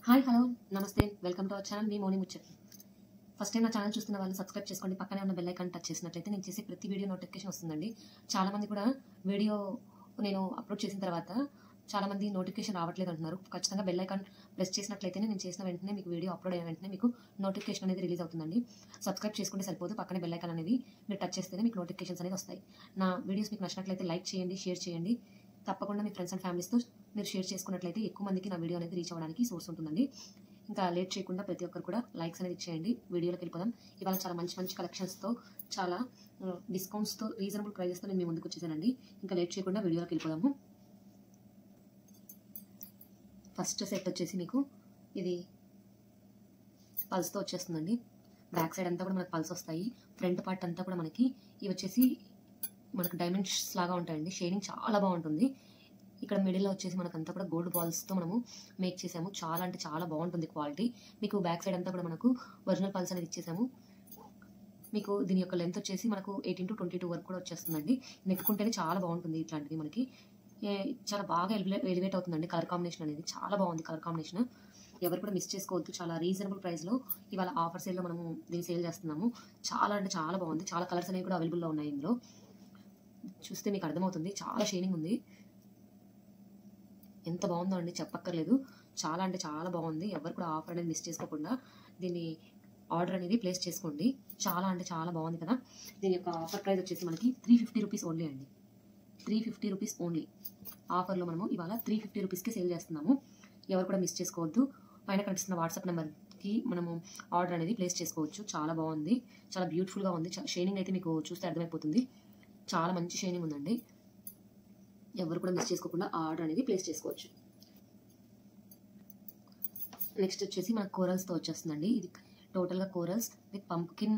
Hi hello నమస్తే welcome to our channel మీ Moni Muchchat. First time నా ఛానల్ చూస్తున్న వాళ్ళు సబ్స్క్రైబ్ చేసుకోండి. పక్కనే ఉన్న బెల్ ఐకాన్ టచ్ చేసినట్లయితే నేను చేసే ప్రతి వీడియో నోటిఫికేషన్ వస్తుందండి. చాలామంది కూడా వీడియో నేను అప్లోడ్ చేసిన తర్వాత చాలామంది నోటిఫికేషన్ రావట్లేదు అంటున్నారు. ఖచ్చితంగా బెల్ ఐకాన్ ప్రెస్ చేసినట్లయితే నేను చేసిన వెంటనే మీకు వీడియో అప్లోడ్ అయిన వెంటనే మీకు నోటిఫికేషన్ అనేది రిలీజ్ అవుతుందండి. సబ్స్క్రైబ్ చేసుకుంటే సరిపోదు, పక్కనే బెల్ ఐకాన్ అనేది మీరు టచ్ చేస్తేనే మీకు నోటిఫికేషన్స్ అనేది వస్తాయి. నా వీడియోస్ మీకు నచ్చినట్లయితే లైక్ చేయండి, షేర్ చేయండి. తప్పకుండా మీ ఫ్రెండ్స్ అండ్ ఫ్యామిలీస్తో మీరు షేర్ చేసుకున్నట్లయితే ఎక్కువ మందికి నా వీడియో అనేది రీచ్ అవ్వడానికి సోర్స్ ఉంటుందండి. ఇంకా లేట్ చేయకుండా ప్రతి ఒక్కరు కూడా లైక్స్ అనేది ఇచ్చేయండి. వీడియోలోకి వెళ్ళిపోదాం. ఇవాళ చాలా మంచి మంచి కలెక్షన్స్తో చాలా డిస్కౌంట్స్తో రీజనబుల్ ప్రైజెస్తో నేను మీ ముందుకు వచ్చేసానండి. ఇంకా లేట్ చేయకుండా వీడియోలోకి వెళ్ళిపోదాము. ఫస్ట్ సెట్ వచ్చేసి మీకు ఇది పల్స్తో వచ్చేస్తుందండి. బ్యాక్ సైడ్ అంతా కూడా మనకు పల్స్ వస్తాయి. ఫ్రంట్ పార్ట్ అంతా కూడా మనకి ఇవి వచ్చేసి మనకు డైమండ్స్ లాగా ఉంటాయండి. షేడింగ్ చాలా బాగుంటుంది. ఇక్కడ మిడిల్లో వచ్చేసి మనకంతా కూడా గోల్డ్ బాల్స్తో మనము మేక్ చేసాము. చాలా అంటే చాలా బాగుంటుంది క్వాలిటీ. మీకు బ్యాక్ సైడ్ అంతా కూడా మనకు ఒరిజినల్ పల్స్ అనేది ఇచ్చేసాము. మీకు దీని యొక్క లెంత్ వచ్చేసి మనకు 18 to 22 వరకు కూడా వచ్చేస్తుందండి. నెక్కుంటేనే చాలా బాగుంటుంది. ఇట్లాంటివి మనకి చాలా బాగా ఎలివేట్ అవుతుందండి. కలర్ కాంబినేషన్ అనేది చాలా బాగుంది. కలర్ కాంబినేషన్ ఎవరు కూడా మిస్ చేసుకోవద్దు. చాలా రీజనబుల్ ప్రైస్లో ఇవాళ ఆఫర్ సేల్లో మనము దీన్ని సేల్ చేస్తున్నాము. చాలా అంటే చాలా బాగుంది. చాలా కలర్స్ అనేవి కూడా అవైలబుల్లో ఉన్నాయి. ఇందులో చూస్తే మీకు అర్థమవుతుంది. చాలా షైనింగ్ ఉంది. ఎంత బాగుందో అండి, చెప్పక్కర్లేదు. చాలా అంటే చాలా బాగుంది. ఎవరు కూడా ఆఫర్ అనేది మిస్ చేసుకోకుండా దీన్ని ఆర్డర్ అనేది ప్లేస్ చేసుకోండి. చాలా అంటే చాలా బాగుంది కదా. దీని యొక్క ఆఫర్ ప్రైస్ వచ్చేసి మనకి 350 రూపీస్ ఓన్లీ అండి. 350 రూపీస్ ఓన్లీ. ఆఫర్లో మనము ఇవాళ 350 రూపీస్కి సేల్ చేస్తున్నాము. ఎవరు కూడా మిస్ చేసుకోవద్దు. పైన కనిపిస్తున్న వాట్సాప్ నెంబర్కి మనము ఆర్డర్ అనేది ప్లేస్ చేసుకోవచ్చు. చాలా బాగుంది, చాలా బ్యూటిఫుల్గా ఉంది. షైనింగ్ అయితే మీకు చూస్తే అర్థమైపోతుంది. చాలా మంచి షైనింగ్ ఉందండి. ఎవరు కూడా మిస్ చేసుకోకుండా ఆర్డర్ అనేది ప్లేస్ చేసుకోవచ్చు. నెక్స్ట్ వచ్చేసి మనకు కోరల్స్తో వచ్చేస్తుందండి. ఇది టోటల్గా కోరల్స్ విత్ పంప్కిన్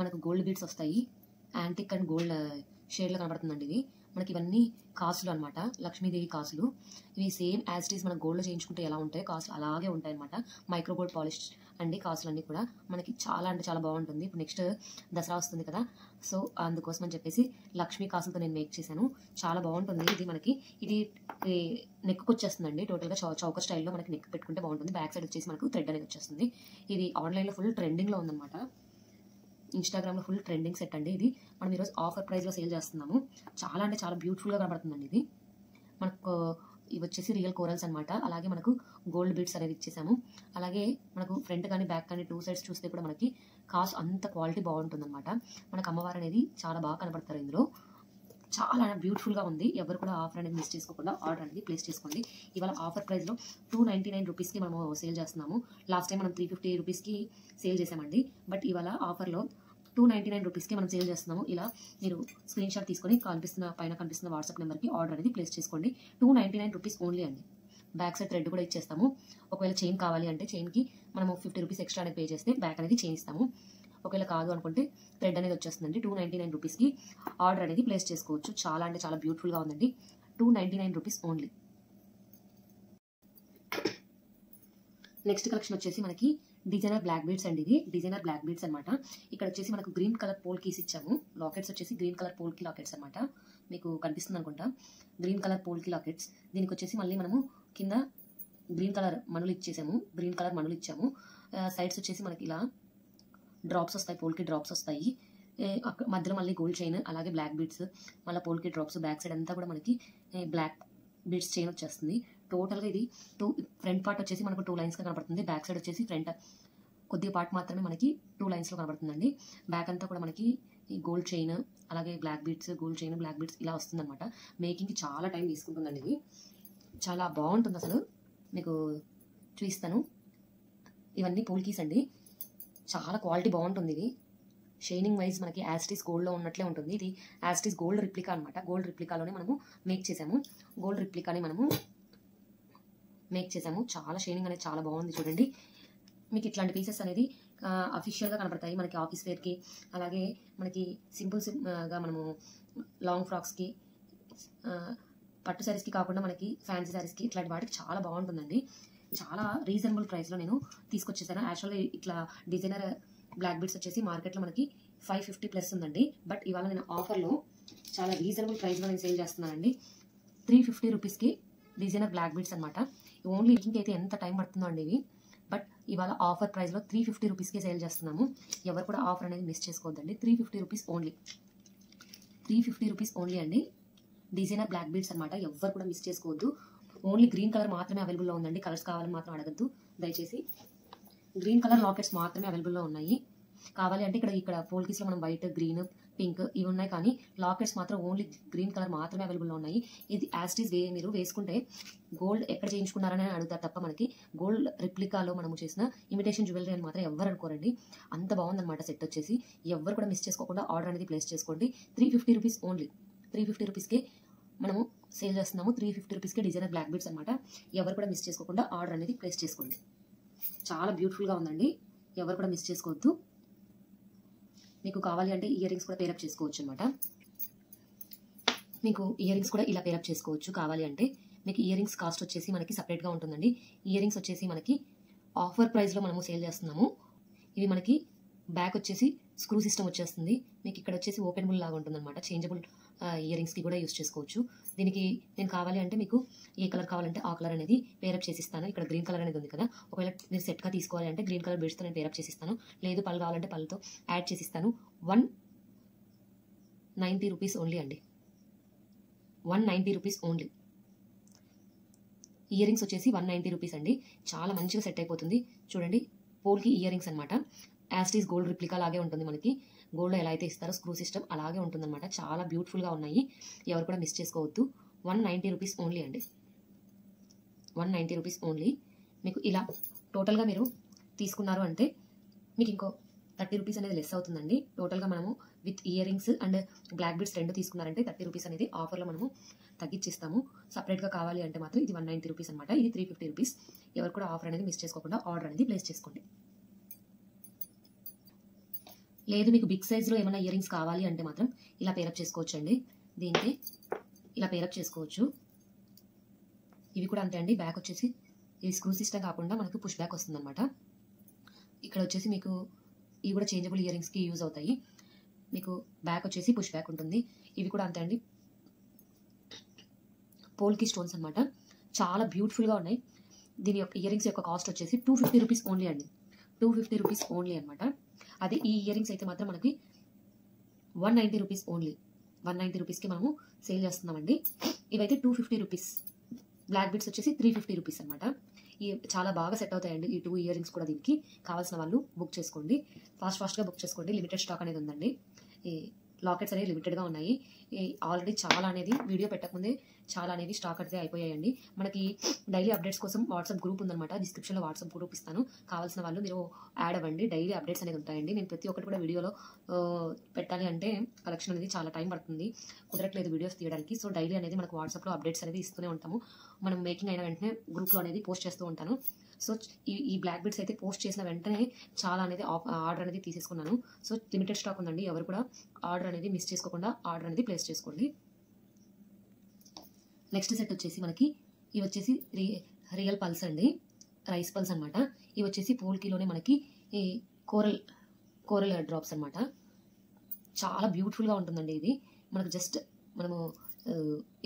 మనకు గోల్డ్ బీడ్స్ వస్తాయి. యాంటిక్ అండ్ గోల్డ్ షేడ్లో కనబడుతుందండి. ఇది మనకి ఇవన్నీ కాసులు అనమాట, లక్ష్మీదేవి కాసులు. ఇవి సేమ్ యాజ్ ఇట్ ఈస్ మన గోల్డ్లో చేయించుకుంటే ఎలా ఉంటాయో కాసులు అలాగే ఉంటాయి అనమాట. మైక్రో గోల్డ్ పాలిష్ అండి కాసులు అన్నీ కూడా మనకి చాలా అంటే చాలా బాగుంటుంది. ఇప్పుడు నెక్స్ట్ దసరా వస్తుంది కదా, సో అందుకోసం అని చెప్పేసి లక్ష్మీ కాసులతో నేను మేక్ చేశాను. చాలా బాగుంటుంది. ఇది మనకి ఇది నెక్కు వచ్చేస్తుందండి. టోటల్గా చౌకర్ స్టైల్లో మనకి నెక్ పెట్టుకుంటే బాగుంటుంది. బ్యాక్ సైడ్ వచ్చేసి మనకు థ్రెడ్ అనేది వచ్చేస్తుంది. ఇది ఆన్లైన్లో ఫుల్ ట్రెండింగ్లో ఉందన్నమాట. ఇన్స్టాగ్రామ్లో ఫుల్ ట్రెండింగ్ సెట్ అండి. ఇది మనం ఈరోజు ఆఫర్ ప్రైస్లో సేల్ చేస్తున్నాము. చాలా అంటే చాలా బ్యూటిఫుల్గా కనబడుతుందండి. ఇది మనకు ఇవి వచ్చేసి రియల్ కోరల్స్ అనమాట. అలాగే మనకు గోల్డ్ బీడ్స్ అనేది ఇచ్చేసాము. అలాగే మనకు ఫ్రంట్ కానీ బ్యాక్ కానీ 2 సైడ్స్ చూస్తే కూడా మనకి కాస్ట్ అంత క్వాలిటీ బాగుంటుందన్నమాట. మనకు అమ్మవారు అనేది చాలా బాగా కనబడతారు. ఇందులో చాలా బ్యూటిఫుల్గా ఉంది. ఎవరు కూడా ఆఫర్ అనేది మిస్ చేసుకోకుండా ఆర్డర్ అనేది ప్లేస్ చేసుకోండి. ఇవాళ ఆఫర్ ప్రైస్లో 299 రూపీస్కి మనము సేల్ చేస్తున్నాము. లాస్ట్ టైం మనం 350 రూపీస్కి సేల్ చేసామండి. బట్ ఇవాళ ఆఫర్లో 299 రూపీస్కి మనం సేల్ చేస్తున్నాము. ఇలా మీరు స్క్రీన్ షాట్ తీసుకొని పైన కనిపిస్తున్న వాట్సాప్ నెంబర్కి ఆర్డర్ అనేది ప్లేస్ చేసుకోండి. 299 రూపీస్ ఓన్లీ అండి. బ్యాక్ సైడ్ థ్రెడ్ కూడా ఇచ్చేస్తాము. ఒకవేళ చైన్ కావాలి అంటే చైన్కి మనము 50 రూపీస్ ఎక్స్ట్రా అనేది పే చేస్తే బ్యాక్ అనేది చైన్ ఇస్తాము. ఒకవేళ కాదు అనుకుంటే థ్రెడ్ అనేది వచ్చేస్తుందండి. 299 రూపీస్కి ఆర్డర్ అనేది ప్లేస్ చేసుకోవచ్చు. చాలా అంటే చాలా బ్యూటిఫుల్గా ఉందండి. 299 రూపీస్ ఓన్లీ. నెక్స్ట్ కలెక్షన్ వచ్చేసి మనకి డిజైనర్ బ్లాక్ బీడ్స్ అండి. ఇది డిజైనర్ బ్లాక్ బీడ్స్ అనమాట. ఇక్కడ వచ్చేసి మనకు గ్రీన్ కలర్ పోల్ కీస్ ఇచ్చాము. లాకెట్స్ వచ్చేసి green colour polki lockets అనమాట. మీకు కనిపిస్తుంది అనుకుంటా, green colour polki lockets. దీనికి వచ్చేసి మళ్ళీ మనము కింద గ్రీన్ కలర్ మణులు ఇచ్చేసాము. గ్రీన్ కలర్ మణులు ఇచ్చాము. సైడ్స్ వచ్చేసి మనకి ఇలా డ్రాప్స్ వస్తాయి, పోల్కి డ్రాప్స్ వస్తాయి. మధ్యలో మళ్ళీ గోల్డ్ చైన్, అలాగే బ్లాక్ బీడ్స్, మళ్ళీ పోల్కి డ్రాప్స్. బ్యాక్ సైడ్ అంతా కూడా మనకి బ్లాక్ బీడ్స్ చైన్ వచ్చేస్తుంది. టోటల్గా ఇది ఫ్రంట్ పార్ట్ వచ్చేసి మనకు 2 లైన్స్గా కనబడుతుంది. బ్యాక్ సైడ్ వచ్చేసి ఫ్రంట్ కొద్దిగా పార్ట్ మాత్రమే మనకి 2 లైన్స్లో కనబడుతుందండి. బ్యాక్ అంతా కూడా మనకి ఈ గోల్డ్ చైన్, అలాగే black beads, gold chain, black beads ఇలా వస్తుందన్నమాట. మేకింగ్కి చాలా టైం తీసుకుంటుందండి. ఇది చాలా బాగుంటుంది. అసలు మీకు చూపిస్తాను. ఇవన్నీ పోల్కీస్ అండి. చాలా క్వాలిటీ బాగుంటుంది. ఇది షైనింగ్ వైజ్ మనకి యాస్టీస్ గోల్డ్లో ఉన్నట్లే ఉంటుంది. ఇది యాస్టీస్ గోల్డ్ రిప్లికా అనమాట. గోల్డ్ రిప్లికాలోనే మనము మేక్ చేసాము. గోల్డ్ రిప్లికాని మనము మేక్ చేసాము. చాలా షైనింగ్ అనేది చాలా బాగుంది. చూడండి, మీకు ఇట్లాంటి పీసెస్ అనేది అఫీషియల్గా కనపడతాయి మనకి ఆఫీస్ వేర్కి, అలాగే మనకి సింపుల్గా మనము లాంగ్ ఫ్రాక్స్కి, పట్టు శారీస్కి కాకుండా మనకి ఫ్యాన్సీ శారీస్కి ఇట్లాంటి వాటికి చాలా బాగుంటుందండి. చాలా రీజనబుల్ ప్రైస్లో నేను తీసుకొచ్చేసాను. యాక్చువల్గా ఇట్లా డిజైనర్ బ్లాక్ బీడ్స్ వచ్చేసి మార్కెట్లో మనకి 550 ప్లస్ ఉందండి. బట్ ఇవాళ నేను ఆఫర్లో చాలా రీజనబుల్ ప్రైస్లో నేను సేల్ చేస్తున్నానండి. 350 రూపీస్కి డిజైనర్ బ్లాక్ బీడ్స్ అనమాట. ఓన్లీ ఇంకైతే ఎంత టైం పడుతుందో అండి. ఇవి బట్ ఇవాళ ఆఫర్ ప్రైస్లో 350 రూపీస్కే సేల్ చేస్తున్నాము. ఎవరు కూడా ఆఫర్ అనేది మిస్ చేసుకోవద్దండి. 350 రూపీస్ ఓన్లీ, 350 రూపీస్ ఓన్లీ అండి. డిజైనర్ బ్లాక్ బీడ్స్ అనమాట. ఎవరు కూడా మిస్ చేసుకోవద్దు. ఓన్లీ గ్రీన్ కలర్ మాత్రమే అవైలబుల్లో ఉందండి. కలర్స్ కావాలని మాత్రం అడగద్దు దయచేసి. గ్రీన్ కలర్ లాకెట్స్ మాత్రమే అవైలబుల్లో ఉన్నాయి. కావాలి అంటే ఇక్కడ పోల్కీస్లో మనం వైట్, గ్రీన్, పింక్ ఇవి ఉన్నాయి, కానీ లాకెట్స్ మాత్రం ఓన్లీ గ్రీన్ కలర్ మాత్రమే అవైలబుల్లో ఉన్నాయి. ఇది యాస్టీస్ మీరు వేసుకుంటే గోల్డ్ ఎక్కడ చేయించుకున్నారని అడుగుతారు తప్ప మనకి గోల్డ్ రిప్లికాలో మనము చేసిన ఇమిటేషన్ జ్యువెలరీ అని మాత్రం ఎవరు అనుకోరండి. అంత బాగుందన్నమాట సెట్ వచ్చేసి. ఎవరు కూడా మిస్ చేసుకోకుండా ఆర్డర్ అనేది ప్లేస్ చేసుకోండి. 350 రూపీస్ ఓన్లీ, 350 రూపీస్కే మనము సేల్ చేస్తున్నాము. 350 రూపీస్కే డిజైనర్ బ్లాక్ బీడ్స్ అనమాట. ఎవరు కూడా మిస్ చేసుకోకుండా ఆర్డర్ అనేది ప్లేస్ చేసుకోండి. చాలా బ్యూటిఫుల్గా ఉందండి. ఎవరు కూడా మిస్ చేసుకోవద్దు. మీకు కావాలి అంటే ఇయర్ రింగ్స్ కూడా పేరప్ చేసుకోవచ్చు అనమాట. మీకు ఇయర్ రింగ్స్ కూడా ఇలా పేరప్ చేసుకోవచ్చు కావాలి అంటే. మీకు ఇయర్ రింగ్స్ కాస్ట్ వచ్చేసి మనకి సపరేట్గా ఉంటుందండి. ఇయర్ రింగ్స్ వచ్చేసి మనకి ఆఫర్ ప్రైస్లో మనము సేల్ చేస్తున్నాము. ఇవి మనకి బ్యాక్ వచ్చేసి స్క్రూ సిస్టమ్ వచ్చేస్తుంది. మీకు ఇక్కడ వచ్చేసి ఓపెనబుల్ లాగా ఉంటుంది అనమాట. చేంజబుల్ ఇయర్ రింగ్స్కి కూడా యూస్ చేసుకోవచ్చు. దీనికి నేను కావాలి అంటే మీకు ఏ కలర్ కావాలంటే ఆ కలర్ అనేది పేరప్ చేసిస్తాను. ఇక్కడ గ్రీన్ కలర్ అనేది ఉంది కదా, ఒకవేళ మీరు సెట్గా తీసుకోవాలి అంటే గ్రీన్ కలర్ బీడ్స్తో నేను పేరప్ చేసిస్తాను. లేదు పళ్ళు కావాలంటే పళ్ళతో యాడ్ చేసిస్తాను. 190 రూపీస్ ఓన్లీ అండి. 190 రూపీస్ ఓన్లీ. ఇయర్ రింగ్స్ వచ్చేసి 190 రూపీస్ అండి. చాలా మంచిగా సెట్ అయిపోతుంది. చూడండి, పోల్కి ఇయర్ రింగ్స్ అనమాట. యాస్టీస్ గోల్డ్ రిప్లికా లాగే ఉంటుంది. మనకి గోల్డ్ ఎలా అయితే ఇస్తారో స్క్రూ సిస్టమ్ అలాగే ఉంటుందన్నమాట. చాలా బ్యూటిఫుల్గా ఉన్నాయి. ఎవరు కూడా మిస్ చేసుకోవద్దు. 190 రూపీస్ ఓన్లీ అండి. 190 రూపీస్ ఓన్లీ. మీకు ఇలా టోటల్గా మీరు తీసుకున్నారు అంటే మీకు ఇంకో 30 రూపీస్ అనేది లెస్ అవుతుందండి. టోటల్గా మనము with earrings and black beads రెండు తీసుకున్నారంటే 30 రూపీస్ అనేది ఆఫర్లో మనము తగ్గించిస్తాము. సపరేట్గా కావాలి అంటే మాత్రం ఇది 190 రూపీస్ అనమాట. ఇది 350 రూపీస్. ఎవరు కూడా ఆఫర్ అనేది మిస్ చేసుకోకుండా ఆర్డర్ అనేది ప్లేస్ చేసుకోండి. లేదు మీకు బిగ్ సైజ్లో ఏమైనా ఇయర్ రింగ్స్ కావాలి అంటే మాత్రం ఇలా పేరప్ చేసుకోవచ్చు అండి. దీనికి ఇలా పేరప్ చేసుకోవచ్చు. ఇవి కూడా అంతే అండి. బ్యాక్ వచ్చేసి ఇది స్క్రూ సిస్టమ్ కాకుండా మనకు పుష్ బ్యాక్ వస్తుంది అనమాట. ఇక్కడ వచ్చేసి మీకు ఇవి కూడా చేంజబుల్ ఇయర్ రింగ్స్కి యూజ్ అవుతాయి. మీకు బ్యాక్ వచ్చేసి పుష్ బ్యాక్ ఉంటుంది. ఇవి కూడా అంతే అండి. పోల్కి స్టోన్స్ అనమాట. చాలా బ్యూటిఫుల్గా ఉన్నాయి. దీని యొక్క ఇయర్ రింగ్స్ యొక్క కాస్ట్ వచ్చేసి 250 రూపీస్ ఓన్లీ అండి. 250 రూపీస్ ఓన్లీ అనమాట. అదే ఈ ఇయర్ రింగ్స్ అయితే మాత్రం మనకి 190 రూపీస్ ఓన్లీ. 190 రూపీస్కి మనము సేల్ చేస్తున్నామండి. ఇవైతే 250 రూపీస్. బ్లాక్ బీడ్స్ వచ్చేసి 350 రూపీస్ అనమాట. ఈ చాలా బాగా సెట్ అవుతాయండి ఈ 2 ఇయర్ రింగ్స్ కూడా. దీనికి కావాల్సిన వాళ్ళు బుక్ చేసుకోండి. ఫాస్ట్గా బుక్ చేసుకోండి. లిమిటెడ్ స్టాక్ అనేది ఉందండి. ఈ లాకెట్స్ అనేవి లిమిటెడ్గా ఉన్నాయి. ఆల్రెడీ చాలా అనేది వీడియో పెట్టకముందే చాలా అనేవి స్టాక్ అయితే అయిపోయాయండి. మనకి డైలీ అప్డేట్స్ కోసం వాట్సాప్ గ్రూప్ ఉందన్నమాట. డిస్క్రిప్షన్లో వాట్సాప్ గ్రూప్ ఇస్తాను. కావాల్సిన వాళ్ళు మీరు యాడ్ అవ్వండి. డైలీ అప్డేట్స్ అనేది ఉంటాయండి. నేను ప్రతి ఒక్కటి కూడా వీడియోలో పెట్టాలి అంటే కలెక్షన్ అనేది చాలా టైం పడుతుంది, కుదరట్లేదు వీడియోస్ తీయడానికి. సో డైలీ అనేది మనకు వాట్సాప్లో అప్డేట్స్ అనేది ఇస్తూనే ఉంటాము. మనం మేకింగ్ అయిన వెంటనే గ్రూప్లో అనేది పోస్ట్ చేస్తూ ఉంటాను. సో ఈ బ్లాక్ బీడ్స్ అయితే పోస్ట్ చేసిన వెంటనే చాలా అనేది ఆర్డర్ అనేది తీసేసుకున్నాను. సో లిమిటెడ్ స్టాక్ ఉందండి. ఎవరు కూడా ఆర్డర్ అనేది మిస్ చేసుకోకుండా ఆర్డర్ అనేది ప్లేస్ చేసుకోండి. నెక్స్ట్ సెట్ వచ్చేసి మనకి ఇవి వచ్చేసి రియల్ పల్స్ అండి. రైస్ పల్స్ అనమాట. ఇవి వచ్చేసి పోల్కీలోనే మనకి ఈ కోరల్ డ్రాప్స్ అనమాట. చాలా బ్యూటిఫుల్గా ఉంటుందండి. ఇది మనకు జస్ట్ మనము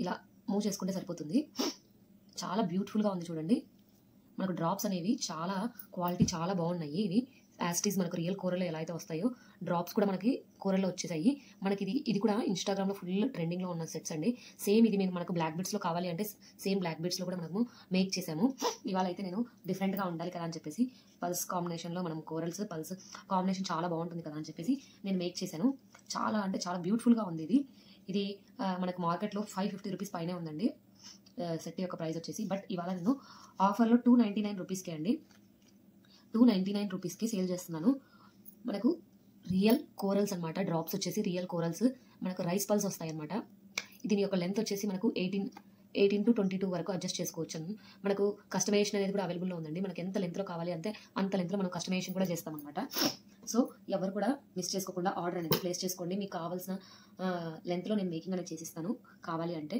ఇలా మూవ్ చేసుకుంటే సరిపోతుంది. చాలా బ్యూటిఫుల్గా ఉంది చూడండి. మనకు డ్రాప్స్ అనేవి చాలా క్వాలిటీ చాలా బాగున్నాయి. ఇవి యాస్టీస్ మనకు రియల్ కోరల్లో ఎలా అయితే వస్తాయో డ్రాప్స్ కూడా మనకి కోరల్లో వచ్చేసాయి. మనకి ఇది కూడా ఇన్స్టాగ్రామ్లో ఫుల్ ట్రెండింగ్లో ఉన్న సెట్స్ అండి. సేమ్ ఇది మనకు బ్లాక్ బీడ్స్లో కావాలి అంటే సేమ్ బ్లాక్ బీడ్స్లో కూడా మనము మేక్ చేసాము. ఇవాళ అయితే నేను డిఫరెంట్గా ఉండాలి కదా అని చెప్పేసి పల్స్ కాంబినేషన్లో మనం కోరల్స్ పల్స్ కాంబినేషన్ చాలా బాగుంటుంది కదా అని చెప్పేసి నేను మేక్ చేశాను. చాలా అంటే చాలా బ్యూటిఫుల్గా ఉంది. ఇది మనకు మార్కెట్లో 550 రూపీస్ పైనే ఉందండి సెట్ యొక్క ప్రైస్ వచ్చేసి. బట్ ఇవాళ నేను ఆఫర్లో 299 రూపీస్కే అండి. 299 రూపీస్కి సేల్ చేస్తున్నాను. మనకు రియల్ కోరల్స్ అనమాట. డ్రాప్స్ వచ్చేసి రియల్ కోరల్స్ మనకు రైస్ పల్స్ వస్తాయి అనమాట. దీని యొక్క లెంత్ వచ్చేసి మనకు 18 to 22 వరకు అడ్జస్ట్ చేసుకోవచ్చు. మనకు కస్టమైజేషన్ అనేది కూడా అవైలబుల్లో ఉందండి. మనకి ఎంత లెంత్లో కావాలి అంటే అంత లెంత్లో మనం కస్టమైజేషన్ కూడా చేస్తామన్నమాట. సో ఎవరు కూడా మిస్ చేసుకోకుండా ఆర్డర్ అనేది ప్లేస్ చేసుకోండి. మీకు కావాల్సిన లెంత్లో నేను మేకింగ్ అనేది చేసిస్తాను కావాలి అంటే.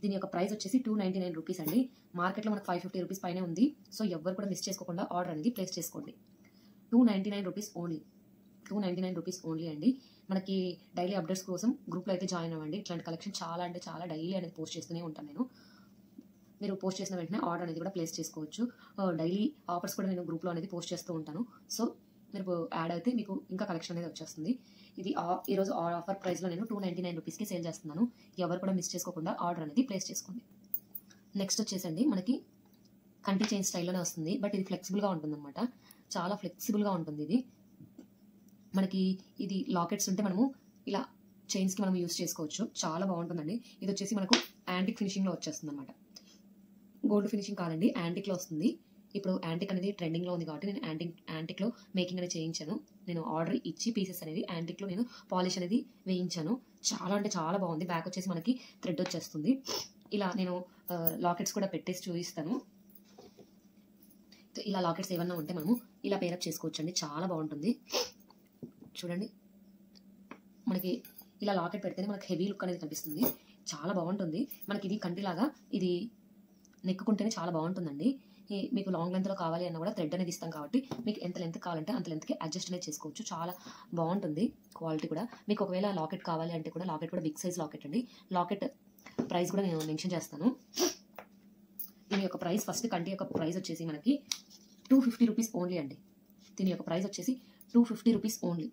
దీని యొక్క ప్రైస్ వచ్చేసి 299 రూపీస్ అండి. మార్కెట్లో మనకు 550 రూపీస్ పైనే ఉంది. సో ఎవరు కూడా మిస్ చేసుకోకుండా ఆర్డర్ అనేది ప్లేస్ చేసుకోండి. 299 రూపీస్ ఓన్లీ. 299 రూపీస్ ఓన్లీ అండి. మనకి డైలీ అప్డేట్స్ కోసం గ్రూప్లో అయితే జాయిన్ అవ్వండి. ఇట్లాంటి కలెక్షన్ చాలా అంటే చాలా డైలీ అనేది పోస్ట్ చేస్తూనే ఉంటాను నేను. మీరు పోస్ట్ చేసిన వెంటనే ఆర్డర్ అనేది కూడా ప్లేస్ చేసుకోవచ్చు. డైలీ ఆఫర్స్ కూడా నేను గ్రూప్లో అనేది పోస్ట్ చేస్తూ ఉంటాను. సో మీరు యాడ్ అయితే మీకు ఇంకా కలెక్షన్ అనేది వచ్చేస్తుంది. ఇది ఈరోజు ఆఫర్ ప్రైస్లో నేను 299 రూపీస్కి సేల్ చేస్తున్నాను. ఎవరు కూడా మిస్ చేసుకోకుండా ఆర్డర్ అనేది ప్లేస్ చేసుకోండి. నెక్స్ట్ వచ్చేసండి మనకి కంటి చైన్ స్టైల్లోనే వస్తుంది. బట్ ఇది ఫ్లెక్సిబుల్గా ఉంటుంది అనమాట. చాలా ఫ్లెక్సిబుల్గా ఉంటుంది ఇది. మనకి ఇది లాకెట్స్ ఉంటే మనము ఇలా చైన్స్కి మనం యూస్ చేసుకోవచ్చు. చాలా బాగుంటుందండి. ఇది వచ్చేసి మనకు యాంటిక్ ఫినిషింగ్లో వచ్చేస్తుంది అనమాట. గోల్డ్ ఫినిషింగ్ కాదండి, యాంటిక్లో వస్తుంది. ఇప్పుడు యాంటిక్ అనేది ట్రెండింగ్లో ఉంది కాబట్టి నేను యాంటిక్లో మేకింగ్ అనేది చేయించాను. నేను ఆర్డర్ ఇచ్చి పీసెస్ అనేది యాంటిక్లో నేను పాలిష్ అనేది వేయించాను. చాలా అంటే చాలా బాగుంది. బ్యాక్ వచ్చేసి మనకి థ్రెడ్ వచ్చేస్తుంది. ఇలా నేను లాకెట్స్ కూడా పెట్టేసి చూపిస్తాను. ఇలా లాకెట్స్ ఏమన్నా ఉంటే మనము ఇలా పేరప్ చేసుకోవచ్చు అండి. చాలా బాగుంటుంది. చూడండి, మనకి ఇలా లాకెట్ పెడితేనే మనకి హెవీ లుక్ అనేది కనిపిస్తుంది. చాలా బాగుంటుంది. మనకి ఇది కంటిలాగా ఇది నెక్కుకుంటేనే చాలా బాగుంటుందండి. మీకు లాంగ్ లెంత్లో కావాలి అన్న కూడా థ్రెడ్ అనేది ఇస్తాం కాబట్టి మీకు ఎంత లెంత్ కావాలంటే అంత లెంత్కి అడ్జస్ట్ అనేది చేసుకోవచ్చు. చాలా బాగుంటుంది క్వాలిటీ కూడా. మీకు ఒకవేళ లాకెట్ కావాలి అంటే కూడా లాకెట్ కూడా బిగ్ సైజ్ లాకెట్ అండి. లాకెట్ ప్రైస్ కూడా నేను మెన్షన్ చేస్తాను. దీని యొక్క ప్రైస్ ఫస్ట్ కంటి యొక్క ప్రైస్ వచ్చేసి మనకి 250 రూపీస్ ఓన్లీ అండి. దీని యొక్క ప్రైస్ వచ్చేసి 250 రూపీస్ ఓన్లీ.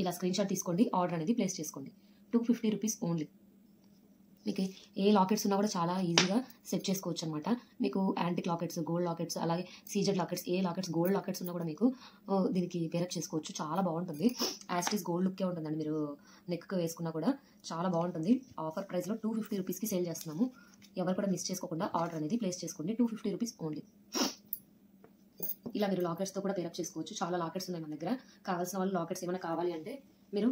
ఇలా స్క్రీన్ షాట్ తీసుకోండి, ఆర్డర్ అనేది ప్లేస్ చేసుకోండి. 250 రూపీస్ ఓన్లీ. మీకు ఏ లాకెట్స్ ఉన్నా కూడా చాలా ఈజీగా సెట్ చేసుకోవచ్చు అనమాట. మీకు యాంటిక్ లాకెట్స్, గోల్డ్ లాకెట్స్, అలాగే సీజెడ్ లాకెట్స్, ఏ లాకెట్స్ గోల్డ్ లాకెట్స్ ఉన్నా కూడా మీకు దీనికి పేరప్ చేసుకోవచ్చు. చాలా బాగుంటుంది. యాస్టీస్ గోల్డ్ లుక్కే ఉంటుందండి. మీరు నెక్కి వేసుకున్నా కూడా చాలా బాగుంటుంది. ఆఫర్ ప్రైస్లో 250 రూపీస్కి సేల్ చేస్తున్నాము. ఎవరు కూడా మిస్ చేసుకోకుండా ఆర్డర్ అనేది ప్లేస్ చేసుకోండి. 250 రూపీస్ ఓన్లీ. ఇలా మీరు లాకెట్స్తో కూడా పేరప్ చేసుకోవచ్చు. చాలా లాకెట్స్ ఉన్నాయి మన దగ్గర. కావాల్సిన వాళ్ళు లాకెట్స్ ఏమైనా కావాలి అంటే మీరు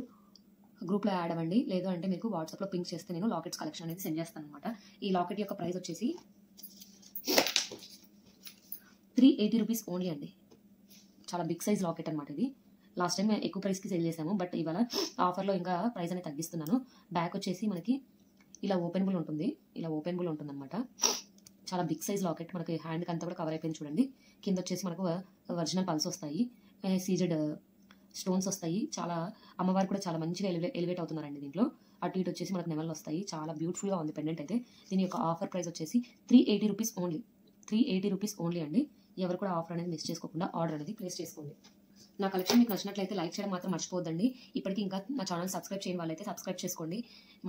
గ్రూప్లో యాడ్ అవ్వండి. లేదు అంటే మీకు వాట్సాప్లో పింక్ చేస్తే నేను లాకెట్స్ కలెక్షన్ అనేది సెండ్ చేస్తాను అనమాట. ఈ లాకెట్ యొక్క ప్రైస్ వచ్చేసి 380 రూపీస్ ఓన్లీ అండి. చాలా బిగ్ సైజ్ లాకెట్ అనమాట ఇది. లాస్ట్ టైం ఎక్కువ ప్రైస్కి సేల్ చేసాము, బట్ ఇవాళ ఆఫర్లో ఇంకా ప్రైస్ అనేది తగ్గిస్తున్నాను. బ్యాక్ వచ్చేసి మనకి ఇలా ఓపెనబుల్ ఉంటుంది. ఇలా ఓపెనబుల్ ఉంటుంది అనమాట. చాలా బిగ్ సైజ్ లాకెట్. మనకి హ్యాండ్కి అంతా కూడా కవర్ అయిపోయింది చూడండి. కింద వచ్చేసి మనకు ఒరిజినల్ పల్స్ వస్తాయి, సీజెడ్ స్టోన్స్ వస్తాయి. చాలా అమ్మవారు కూడా చాలా మంచిగా ఎలివేట్ అవుతున్నారండి దీంట్లో. అటు ఇటు వచ్చేసి మనకు నెమళ్ళు వస్తాయి. చాలా బ్యూటిఫుల్గా ఉంది పెండెంట్ అయితే. దీని యొక్క ఆఫర్ ప్రైస్ వచ్చేసి 380 రూపీస్ ఓన్లీ. 380 రూపీస్ ఓన్లీ అండి. ఎవరు కూడా ఆఫర్ అనేది మిస్ చేసుకోకుండా ఆర్డర్ అనేది ప్లేస్ చేసుకోండి. నా కలెక్షన్ మీకు నచ్చినట్లయితే లైక్ చేయడం మాత్రం మర్చిపోద్దండి. ఇప్పటికీ ఇంకా నా ఛానల్ సబ్స్క్రైబ్ చేయని వాళ్ళైతే సబ్స్క్రైబ్ చేసుకోండి.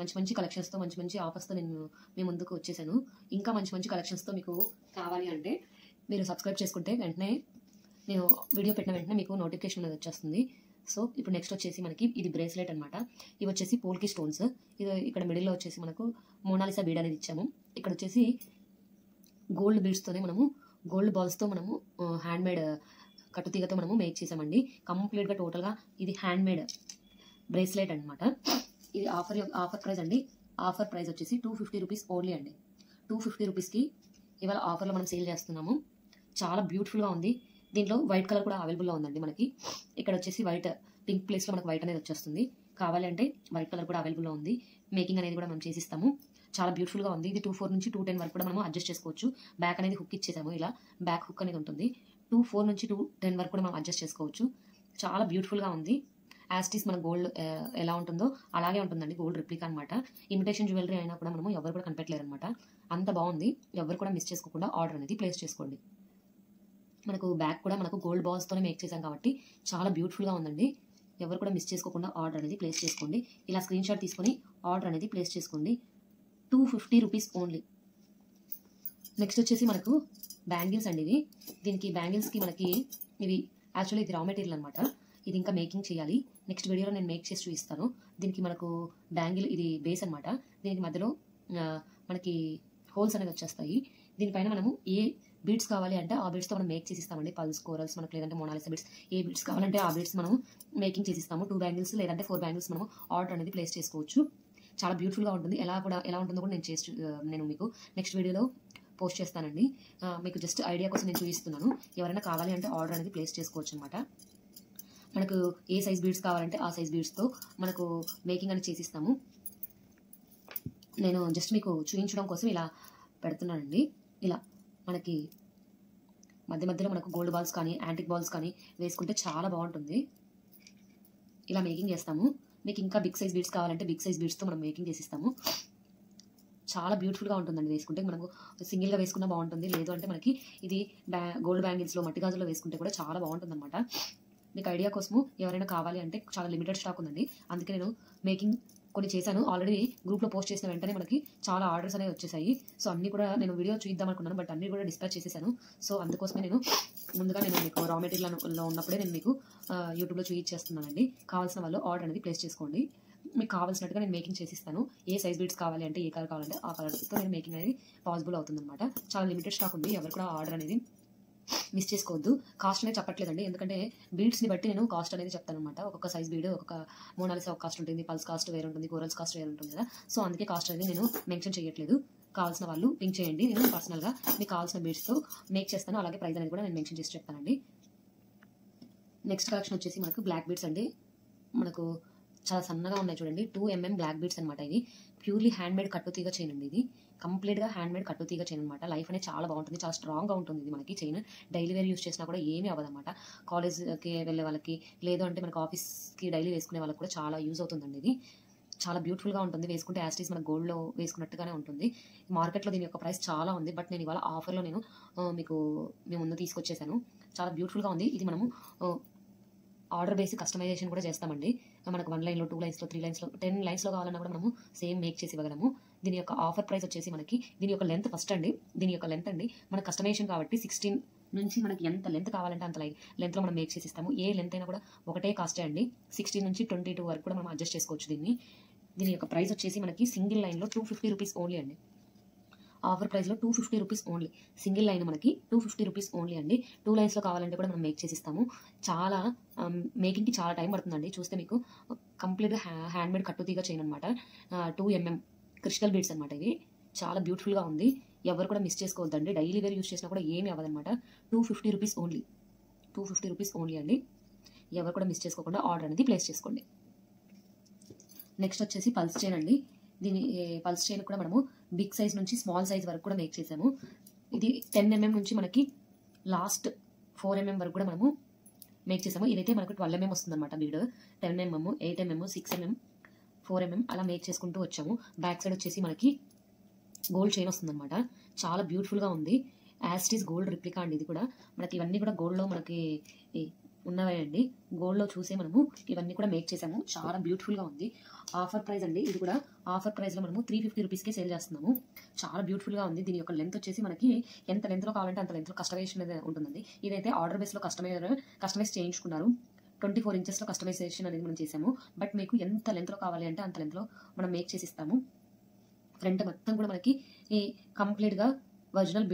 మంచి మంచి కలెక్షన్స్తో, మంచి మంచి ఆఫర్స్తో నేను మీ ముందుకు వచ్చేసాను. ఇంకా మంచి మంచి కలెక్షన్స్తో మీకు కావాలి అంటే మీరు సబ్స్క్రైబ్ చేసుకుంటే వెంటనే నేను వీడియో పెట్టిన వెంటనే మీకు నోటిఫికేషన్ అనేది వచ్చేస్తుంది. సో ఇప్పుడు నెక్స్ట్ వచ్చేసి మనకి ఇది బ్రేస్లెట్ అనమాట. ఇవి వచ్చేసి పోల్కి స్టోన్స్. ఇది ఇక్కడ మిడిల్లో వచ్చేసి మనకు మోనాలిసా బీడ్ అనేది ఇచ్చాము. ఇక్కడ వచ్చేసి గోల్డ్ బీడ్స్తోనే మనము గోల్డ్ బాల్స్తో మనము హ్యాండ్మేడ్ కట్టుతీగతో మనము మేక్ చేసామండి. కంప్లీట్గా టోటల్గా ఇది హ్యాండ్మేడ్ బ్రేస్లెట్ అనమాట. ఇది ఆఫర్ ప్రైస్ అండి. ఆఫర్ ప్రైస్ వచ్చేసి 250 రూపీస్ ఓన్లీ అండి. 250 రూపీస్కి ఇవాళ ఆఫర్లో మనం సేల్ చేస్తున్నాము. చాలా బ్యూటిఫుల్గా ఉంది. దీంట్లో వైట్ కలర్ కూడా అవైలబుల్లో ఉందండి మనకి. ఇక్కడ వచ్చేసి వైట్, పింక్ ప్లేస్లో మనకు వైట్ అనేది వచ్చేస్తుంది. కావాలి అంటే వైట్ కలర్ కూడా అవైలబుల్లో ఉంది. మేకింగ్ అనేది కూడా మనం చేసిస్తాము. చాలా బ్యూటిఫుల్గా ఉంది. ఇది 24 నుంచి 210 వరకు కూడా మనం అడ్జస్ట్ చేసుకోవచ్చు. బ్యాక్ అనేది హుక్ ఇచ్చేసాము. ఇలా బ్యాక్ హుక్ అనేది ఉంటుంది. 24 నుంచి 210 వరకు కూడా మనం అడ్జస్ట్ చేసుకోవచ్చు. చాలా బ్యూటిఫుల్గా ఉంది. యాస్టీస్ మన గోల్డ్ ఎలా ఉంటుందో అలాగే ఉంటుందండి. గోల్డ్ రిప్లికా అనమాట. ఇమిటేషన్ జ్యువెలరీ అయినా కూడా మనము ఎవరు కూడా కనిపెట్టలేరు అనమాట. అంత బాగుంది. ఎవరు కూడా మిస్ చేసుకోకుండా ఆర్డర్ అనేది ప్లేస్ చేసుకోండి. మనకు బ్యాక్ కూడా మనకు గోల్డ్ బాల్స్తోనే మేక్ చేసాం కాబట్టి చాలా బ్యూటిఫుల్గా ఉందండి. ఎవరు కూడా మిస్ చేసుకోకుండా ఆర్డర్ అనేది ప్లేస్ చేసుకోండి. ఇలా స్క్రీన్ షాట్ తీసుకొని ఆర్డర్ అనేది ప్లేస్ చేసుకోండి. 250 రూపీస్ ఓన్లీ. నెక్స్ట్ వచ్చేసి మనకు బ్యాంగిల్స్ అండి. ఇవి దీనికి బ్యాంగిల్స్కి మనకి ఇవి యాక్చువల్లీ ఇది రా మెటీరియల్ అనమాట. ఇది ఇంకా మేకింగ్ చేయాలి. నెక్స్ట్ వీడియోలో నేను మేక్ చేసి చూపిస్తాను. దీనికి మనకు బ్యాంగిల్ ఇది బేస్ అనమాట. దీనికి మధ్యలో మనకి హోల్స్ అనేవి వచ్చేస్తాయి. దీనిపైన మనము ఏ బీడ్స్ కావాలి అంటే ఆ బీడ్స్తో మనం మేక్ చేసిస్తామండి. పల్స్, కోరల్స్, మనకు లేదంటే మోనాలిసా బీడ్స్, ఏ బీడ్స్ కావాలంటే ఆ బీడ్స్ మనం మేకింగ్ చేసిస్తాము. 2 బ్యాంగిల్స్ లేదంటే 4 బ్యాంగిల్స్ మనం ఆర్డర్ అనేది ప్లేస్ చేసుకోవచ్చు. చాలా బ్యూటిఫుల్గా ఉంటుంది. ఎలా ఉంటుందో కూడా నేను మీకు నెక్స్ట్ వీడియోలో పోస్ట్ చేస్తానండి. మీకు జస్ట్ ఐడియా కోసం నేను చూపిస్తున్నాను. ఎవరైనా కావాలి అంటే ఆర్డర్ అనేది ప్లేస్ చేసుకోవచ్చు అనమాట. మనకు ఏ సైజ్ బీడ్స్ కావాలంటే ఆ సైజ్ బీడ్స్తో మనకు మేకింగ్ అనేది చేసిస్తాము. నేను జస్ట్ మీకు చూపించడం కోసం ఇలా పెడుతున్నానండి. ఇలా మనకి మధ్య మధ్యలో మనకు గోల్డ్ బాల్స్ కానీ యాంటిక్ బాల్స్ కానీ వేసుకుంటే చాలా బాగుంటుంది. ఇలా మేకింగ్ చేస్తాము. మీకు ఇంకా బిగ్ సైజ్ బీడ్స్ కావాలంటే బిగ్ సైజ్ బీడ్స్తో మనం మేకింగ్ చేసిస్తాము. చాలా బ్యూటిఫుల్గా ఉంటుందండి వేసుకుంటే. మనకు సింగిల్గా వేసుకున్నా బాగుంటుంది, లేదు అంటే మనకి ఇది గోల్డ్ బ్యాంగిల్స్లో మట్టి గాజులో వేసుకుంటే కూడా చాలా బాగుంటుంది అనమాట. మీకు ఐడియా కోసము ఎవరైనా కావాలి అంటే చాలా లిమిటెడ్ స్టాక్ ఉందండి. అందుకే నేను మేకింగ్ కొన్ని చేశాను. ఆల్రెడీ గ్రూప్లో పోస్ట్ చేసిన వెంటనే మనకి చాలా ఆర్డర్స్ అనేవి వచ్చేసాయి. సో అన్నీ కూడా నేను వీడియో చూద్దాం అనుకున్నాను, బట్ అన్నీ కూడా డిస్పాచ్ చేసేసాను. సో అందుకోసమే నేను ముందుగా మీకు రా మెటీరియల్లో ఉన్నప్పుడే నేను మీకు యూట్యూబ్లో చూపించేస్తున్నానండి. కావాల్సిన వాళ్ళు ఆర్డర్ అనేది ప్లేస్ చేసుకోండి. మీకు కావాల్సినట్టుగా నేను మేకింగ్ చేసిస్తాను. ఏ సైజ్ బీడ్స్ కావాలి అంటే, ఏ కలర్ కావాలంటే ఆ కలర్తో నేను మేకింగ్ అనేది పాసిబుల్ అవుతుందన్నమాట. చాలా లిమిటెడ్ స్టాక్ ఉంది, ఎవరు కూడా ఆర్డర్ అనేది మిస్ చేసుకోవద్దు. కాస్ట్ అనేది చెప్పట్లేదండి, ఎందుకంటే బీడ్స్ని బట్టి నేను కాస్ట్ అనేది చెప్తాను అనమాట. ఒక్కొక్క సైజ్ బీడ్ ఒక్కొక్క మోనాలిసా ఒక కాస్ట్ ఉంటుంది, పల్స్ కాస్ట్ వేరే ఉంటుంది, కోరల్స్ కాస్ట్ వేరే ఉంటుంది కదా. సో అందుకే కాస్ట్ అనేది నేను మెన్షన్ చేయట్లేదు. కావాల్సిన వాళ్ళు పింక్ చేయండి, నేను పర్సనల్గా మీకు కావాల్సిన బీడ్స్తో మేక్ చేస్తాను. అలాగే ప్రైస్ అనేది కూడా నేను మెన్షన్ చేసి చెప్తానండి. నెక్స్ట్ కలెక్షన్ వచ్చేసి మనకు బ్లాక్ బీడ్స్ అండి. మనకు చాలా సన్నగా ఉన్నాయి చూడండి, 2mm బ్లాక్ బీడ్స్ అనమాట. ఇది ప్యూర్లీ హ్యాండ్మేడ్ కట్టుతీగ చైన్ అండి. ఇది కంప్లీట్గా హ్యాండ్మేడ్ కట్టుతీగ చైన్ అనమాట. లైఫ్ అనేది చాలా బాగుంటుంది, చాలా స్ట్రాంగ్గా ఉంటుంది. ఇది మనకి చైన్ డైలీ వేర్ యూస్ చేసినా కూడా ఏమీ అవ్వదన్నమాట. కాలేజ్కి వెళ్ళే వాళ్ళకి, లేదు అంటే మనకు ఆఫీస్కి డైలీ వేసుకునే వాళ్ళకి కూడా చాలా యూజ్ అవుతుందండి. ఇది చాలా బ్యూటిఫుల్గా ఉంటుంది, వేసుకుంటే యాస్టీస్ మన గోల్డ్లో వేసుకున్నట్టుగానే ఉంటుంది. మార్కెట్లో దీని యొక్క ప్రైస్ చాలా ఉంది, బట్ నేను ఇవాళ ఆఫర్లో నేను మీకు మేము ముందు తీసుకొచ్చేసాను. చాలా బ్యూటిఫుల్గా ఉంది. ఇది మనము ఆర్డర్ బేసి కస్టమైజేషన్ కూడా చేస్తామండి. మనకు 1 లైన్లో, 2 లైన్స్లో, 3 లైన్స్లో, 10 లైన్స్లో కావాలన్నా కూడా మనము సేమ్ మేక్ చేసి ఇవ్వగలము. దీని యొక్క ఆఫర్ ప్రైస్ వచ్చేసి మనకి దీని యొక్క లెంత్ ఫస్ట్ అండి. దీని యొక్క లెంత్ అండి మన కస్టమైజేషన్ కాబట్టి 16 నుంచి మనకి ఎంత లెంత్ కావాలంటే అంత లెంత్లో మనం మేక్ చేసి ఇస్తాము. ఏ లెంత్ అయినా కూడా ఒకటే కాస్టే అండి. 16 నుంచి 22 వరకు కూడా మనం అడ్జస్ట్ చేసుకోవచ్చు దీన్ని. దీని యొక్క ప్రైస్ వచ్చేసి మనకి సింగిల్ లైన్లో 250 రూపీస్ ఓన్లీ అండి. ఆఫర్ ప్రైస్లో 250 రూపీస్ ఓన్లీ. సింగిల్ లైన్ మనకి 250 రూపీస్ ఓన్లీ అండి. 2 లైన్స్లో కావాలంటే కూడా మనం మేక్ చేసి ఇస్తాము. చాలా మేకింగ్కి చాలా టైం పడుతుందండి. చూస్తే మీకు కంప్లీట్గా హ్యాండ్మేడ్ కట్టుతీగ చైన్ అనమాట. 2mm క్రిస్టల్ బీడ్స్ అనమాట. ఇవి చాలా బ్యూటిఫుల్గా ఉంది, ఎవరు కూడా మిస్ చేసుకోవద్దండి. డైలీ వేర్ యూస్ చేసినా కూడా ఏమీ అవ్వదన్నమాట. 250 రూపీస్ ఓన్లీ, 250 రూపీస్ ఓన్లీ అండి. ఎవరు కూడా మిస్ చేసుకోకుండా ఆర్డర్ అనేది ప్లేస్ చేసుకోండి. నెక్స్ట్ వచ్చేసి పల్స్ చైన్ అండి. దీని పల్స్ చైన్ కూడా మనము బిగ్ సైజ్ నుంచి స్మాల్ సైజ్ వరకు కూడా మేక్ చేసాము. ఇది 10mm నుంచి మనకి లాస్ట్ 4mm వరకు కూడా మనము మేక్ చేసాము. ఇదైతే మనకు 12mm వస్తుంది అనమాట bead. 10mm, 8mm, 6mm, 4mm అలా మేక్ చేసుకుంటూ వచ్చాము. బ్యాక్ సైడ్ వచ్చేసి మనకి గోల్డ్ చైన్ వస్తుంది అనమాట. చాలా బ్యూటిఫుల్గా ఉంది, యాస్టీస్ గోల్డ్ రిప్లికా అండి. ఇది కూడా మనకి ఇవన్నీ కూడా గోల్డ్లో మనకి ఉన్నవండి. గోల్డ్లో చూసే మనము ఇవన్నీ కూడా మేక్ చేసాము. చాలా బ్యూటిఫుల్గా ఉంది. ఆఫర్ ప్రైస్ అండి. ఇది కూడా ఆఫర్ ప్రైస్లో మనము 350 రూపీస్కే సేల్ చేస్తున్నాము. చాలా బ్యూటిఫుల్గా ఉంది. దీని యొక్క లెంత్ వచ్చేసి మనకి ఎంత లెంత్లో కావాలంటే అంత లెంత్లో కస్టమైజేషన్ అనేది ఉంటుందండి. ఇదైతే ఆర్డర్ బేస్లో కస్టమైజ్ చేయించుకున్నారు. 24 ఇంచెస్లో కస్టమైజేషన్ అనేది మనం చేసాము. బట్ మీకు ఎంత లెంత్లో కావాలి అంటే అంత లెంత్లో మనం మేక్ చేసి ఇస్తాము. ఫ్రంట్ మొత్తం కూడా మనకి ఈ కంప్లీట్గా ఒరిజినల్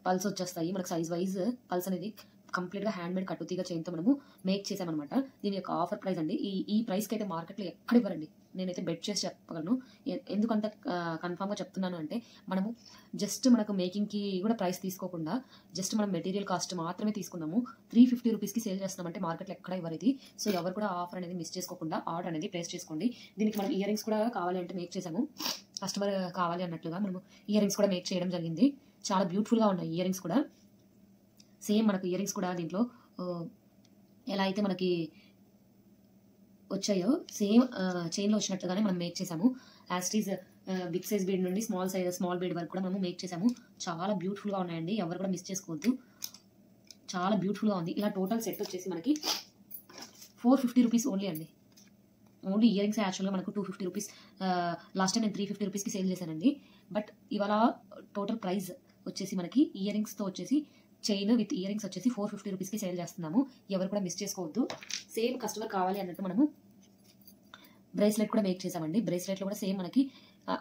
పల్స్ వచ్చేస్తాయి. మనకు సైజ్ వైజ్ పల్స్ అనేది కంప్లీట్గా హ్యాండ్మేడ్ కట్టుతీగ చైన్తో మనము మేక్ చేసామన్నమాట. దీని యొక్క ఆఫర్ ప్రైస్ అండి. ఈ ప్రైస్కి అయితే మార్కెట్లో ఎక్కడ ఇవ్వరండి. నేనైతే బెట్ చేసి చెప్పగలను. ఎందుకంత కన్ఫామ్గా చెప్తున్నాను అంటే, మనము జస్ట్ మనకు మేకింగ్కి కూడా ప్రైస్ తీసుకోకుండా జస్ట్ మనం మెటీరియల్ కాస్ట్ మాత్రమే తీసుకున్నాము. 350 రూపీస్కి సేల్ చేస్తున్నామంటే మార్కెట్లో ఎక్కడ ఇవ్వరు ఇది. సో ఎవరు కూడా ఆఫర్ అనేది మిస్ చేసుకోకుండా ఆర్డర్ అనేది ప్లేస్ చేసుకోండి. దీనికి మనం ఇయర్ రింగ్స్ కూడా కావాలి అంటే మేక్ చేసాము. కస్టమర్ కావాలి అన్నట్లుగా మనము ఇయర్ రింగ్స్ కూడా మేక్ చేయడం జరిగింది. చాలా బ్యూటిఫుల్గా ఉన్నాయి ఇయర్ రింగ్స్ కూడా. సేమ్ మనకు ఇయర్ రింగ్స్ కూడా దీంట్లో ఎలా అయితే మనకి వచ్చాయో సేమ్ చైన్లో వచ్చినట్లుగానే మనం మేక్ చేసాము. యాస్టీస్ బిగ్ సైజ్ బీడ్ నుండి స్మాల్ బీడ్ వరకు కూడా మనం మేక్ చేసాము. చాలా బ్యూటిఫుల్గా ఉన్నాయండి, ఎవరు కూడా మిస్ చేసుకోవద్దు. చాలా బ్యూటిఫుల్గా ఉంది. ఇలా టోటల్ సెట్ వచ్చేసి మనకి 450 రూపీస్ ఓన్లీ అండి. ఓన్లీ ఇయర్ రింగ్స్ యాక్చువల్గా మనకు 250 రూపీస్. లాస్ట్ టైం నేను 350 రూపీస్కి సేల్ చేశానండి. బట్ ఇవాళ టోటల్ ప్రైస్ వచ్చేసి మనకి ఇయర్ రింగ్స్తో వచ్చేసి చైన్ విత్ ఇయర్ రింగ్స్ వచ్చేసి 450 రూపీస్కి సేల్ చేస్తున్నాము. ఎవరు కూడా మిస్ చేసుకోవద్దు. సేమ్ కస్టమర్ కావాలి అన్నట్టు మనము బ్రేస్లెట్ కూడా మేక్ చేసామండి. బ్రేస్లెట్లో కూడా సేమ్ మనకి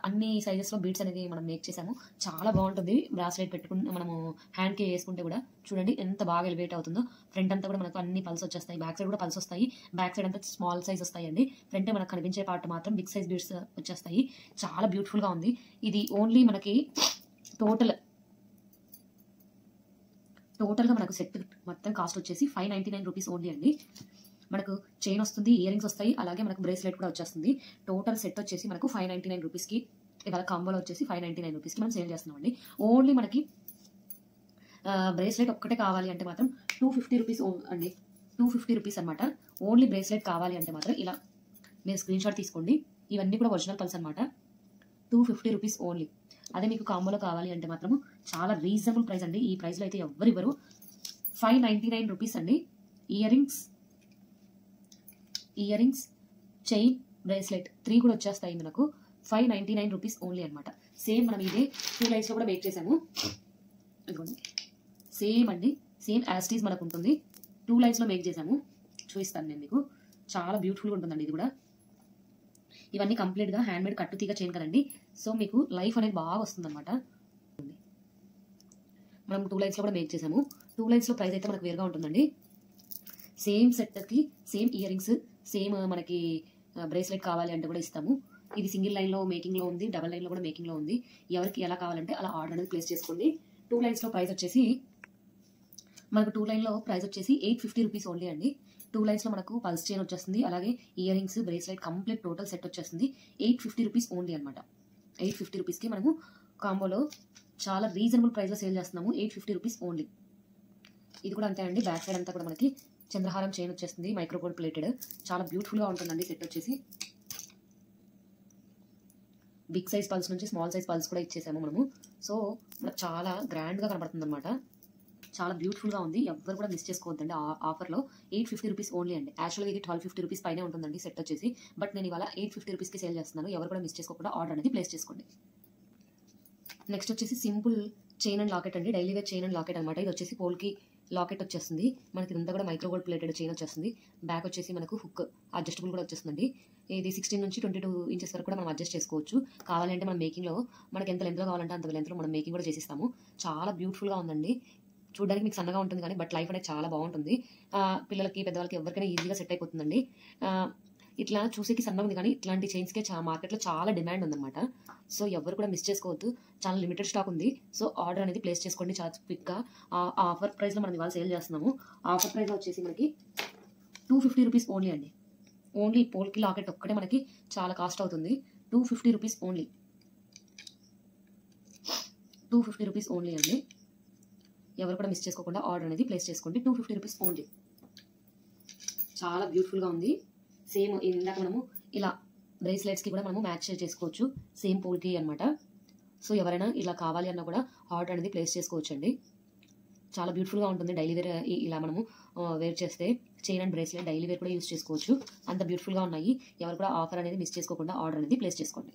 అన్ని సైజెస్లో బీడ్స్ అనేది మనం మేక్ చేసాము. చాలా బాగుంటుంది. బ్రాస్లెట్ పెట్టుకుని మనము హ్యాండ్కి వేసుకుంటే కూడా చూడండి ఎంత బాగా ఎలివేట్ అవుతుందో. ఫ్రంట్ అంతా కూడా మనకు అన్ని పల్స్ వచ్చేస్తాయి, బ్యాక్ సైడ్ కూడా పల్స్ వస్తాయి. బ్యాక్ సైడ్ అంతా స్మాల్ సైజ్ వస్తాయండి. ఫ్రంట్ మనకు కనిపించే పార్ట్ మాత్రం బిగ్ సైజ్ బీడ్స్ వచ్చేస్తాయి. చాలా బ్యూటిఫుల్గా ఉంది. ఇది ఓన్లీ మనకి టోటల్గా మనకు సెట్ మొత్తం కాస్ట్ వచ్చేసి 599 రూపీస్ ఓన్లీ అండి. మనకు చైన్ వస్తుంది, ఇయర్ రింగ్స్ వస్తాయి, అలాగే మనకు బ్రేస్లెట్ కూడా వచ్చేస్తుంది. టోటల్ సెట్ వచ్చేసి మనకు 599 రూపీస్కి, ఇవాళ కాంబోలో వచ్చేసి 599 రూపీస్కి మనం సేల్ చేస్తున్నాం అండి. ఓన్లీ మనకి బ్రేస్లెట్ ఒక్కటే కావాలి అంటే మాత్రం 250 రూపీస్ అండి. 250 రూపీస్ అనమాట. ఓన్లీ బ్రేస్లెట్ కావాలి అంటే మాత్రం ఇలా మీరు స్క్రీన్ షాట్ తీసుకోండి. ఇవన్నీ కూడా ఒరిజినల్ పల్స్ అనమాట. 250 రూపీస్ ఓన్లీ. అదే మీకు కాంబోలో కావాలి అంటే మాత్రము చాలా రీజనబుల్ ప్రైస్ అండి. ఈ ప్రైస్లో అయితే ఎవ్వరు ఇవ్వరు. 599 రూపీస్ అండి. ఇయర్ రింగ్స్ చైన్ బ్రేస్లెట్ 3 కూడా వచ్చేస్తాయి మనకు. 599 రూపీస్ ఓన్లీ అనమాట. సేమ్ మనం ఇదే 2 లైన్స్లో కూడా మేక్ చేసాము. సేమ్ అండి, సేమ్ యాస్టీస్ మనకు ఉంటుంది. 2 లైన్స్లో మేక్ చేసాము, చూపిస్తాను నేను మీకు. చాలా బ్యూటిఫుల్గా ఉంటుందండి ఇది కూడా. ఇవన్నీ కంప్లీట్గా హ్యాండ్మేడ్ కట్టు తీగ చైన్ కదండి. సో మీకు లైఫ్ అనేది బాగా వస్తుంది అనమాట. మనం 2 లైన్స్లో కూడా మేక్ చేసాము. 2 లైన్స్లో ప్రైస్ అయితే మనకు వేరుగా ఉంటుందండి. సేమ్ సెట్కి సేమ్ ఇయర్ రింగ్స్, సేమ్ మనకి బ్రేస్లెట్ కావాలి అంటే కూడా ఇస్తాము. ఇది సింగిల్ లైన్లో మేకింగ్లో ఉంది, డబల్ లైన్లో కూడా మేకింగ్లో ఉంది. ఎవరికి ఎలా కావాలంటే అలా ఆర్డర్ అనేది ప్లేస్ చేసుకోండి. 2 లైన్స్లో ప్రైస్ వచ్చేసి మనకు 2 లైన్లో ప్రైస్ వచ్చేసి 850 రూపీస్ ఓన్లీ అండి. 2 లైన్స్లో మనకు పల్స్ చైన్ వచ్చేస్తుంది, అలాగే ear rings bracelet complete total set వచ్చేస్తుంది. 850 రూపీస్ ఓన్లీ అనమాట. 850 రూపీస్కి మనము కాంబోలో చాలా రీజనబుల్ ప్రైస్లో సేల్ చేస్తున్నాము. 850 రూపీస్ ఓన్లీ. ఇది కూడా అంతే అండి. బ్యాక్ సైడ్ అంతా కూడా మనకి చంద్రహారం చైన్ వచ్చేస్తుంది, మైక్రోగోల్డ్ ప్లేటెడ్. చాలా బ్యూటిఫుల్గా ఉంటుందండి సెట్ వచ్చేసి. బిగ్ సైజ్ పల్స్ నుంచి స్మాల్ సైజ్ పల్స్ కూడా ఇచ్చేసాము మనము. సో మనకు చాలా గ్రాండ్గా కనబడుతుంది అనమాట. చాలా బ్యూటిఫుల్గా ఉంది. ఎవరు కూడా మిస్ చేసుకోవద్దండి. ఆఫర్లో 850 రూపీస్ ఓన్లీ అండి. యాక్చువల్గా ఇది 1250 రూపీస్ పైనే ఉంటుందండి సెట్ వచ్చేసి. బట్ నేను ఇవాళ 850 రూపీస్కి సేల్ చేస్తున్నాను. ఎవరు కూడా మిస్ చేసుకోకుండా ఆర్డర్ అనేది ప్లేస్ చేసుకోండి. నెక్స్ట్ వచ్చేసి సింపుల్ చైన్ అండ్ లాకెట్ అండి. Daily wear chain and locket అనమాట. ఇది వచ్చేసి పోల్కి లాకెట్ వచ్చేస్తుంది మనకి. ఇదంతా కూడా మైక్రోగోల్డ్ ప్లేటెడ్ చైన్ వచ్చేస్తుంది. బ్యాక్ వచ్చేసి మనకు హుక్ అడ్జస్టబుల్ కూడా వచ్చేస్తుందండి. ఇది 16 నుంచి 22 ఇంచెస్ వరకు కూడా మనం అడ్జస్ట్ చేసుకోవచ్చు. కావాలంటే మనం మేకింగ్లో మనకి ఎంత లెంత్లో కావాలంటే అంత లెంత్లో మనం మేకింగ్ కూడా చేసిస్తాము. చాలా బ్యూటిఫుల్గా ఉందండి. చూడడానికి మీకు సన్నగా ఉంటుంది కానీ బట్ లైఫ్ అనేది చాలా బాగుంటుంది. పిల్లలకి పెద్దవాళ్ళకి ఎవరికైనా ఈజీగా సెట్ అయిపోతుందండి. ఇట్లా చూసేకి సన్నగా ఉంది కానీ ఇట్లాంటి చైన్స్కే మార్కెట్లో చాలా డిమాండ్ ఉందన్నమాట. సో ఎవరు కూడా మిస్ చేసుకోవద్దు. చాలా లిమిటెడ్ స్టాక్ ఉంది. సో ఆర్డర్ అనేది ప్లేస్ చేసుకోండి చాలా క్విక్గా. ఆఫర్ ప్రైస్లో మనం ఇవాళ సేల్ చేస్తున్నాము. ఆఫర్ ప్రైస్లో వచ్చేసి మనకి 250 రూపీస్ ఓన్లీ అండి. ఓన్లీ పోల్కి లాకెట్ ఒక్కటే మనకి చాలా కాస్ట్ అవుతుంది. 250 రూపీస్ ఓన్లీ. 250 రూపీస్ ఓన్లీ అండి. ఎవరు కూడా మిస్ చేసుకోకుండా ఆర్డర్ అనేది ప్లేస్ చేసుకోండి. 250 రూపీస్ ఓన్లీ. చాలా బ్యూటిఫుల్గా ఉంది. సేమ్ ఇందాక మనము ఇలా బ్రేస్లెట్స్కి కూడా మనము మ్యాచ్ చేసుకోవచ్చు. సేమ్ పోల్కి అనమాట. సో ఎవరైనా ఇలా కావాలి అన్నా కూడా ఆర్డర్ అనేది ప్లేస్ చేసుకోవచ్చు అండి. చాలా బ్యూటిఫుల్గా ఉంటుంది. డైలీ వేర్ ఇలా మనము వేర్ చేస్తే chain and bracelet daily wear కూడా యూస్ చేసుకోవచ్చు. అంత బ్యూటిఫుల్గా ఉన్నాయి. ఎవరు కూడా ఆఫర్ అనేది మిస్ చేసుకోకుండా ఆర్డర్ అనేది ప్లేస్ చేసుకోండి.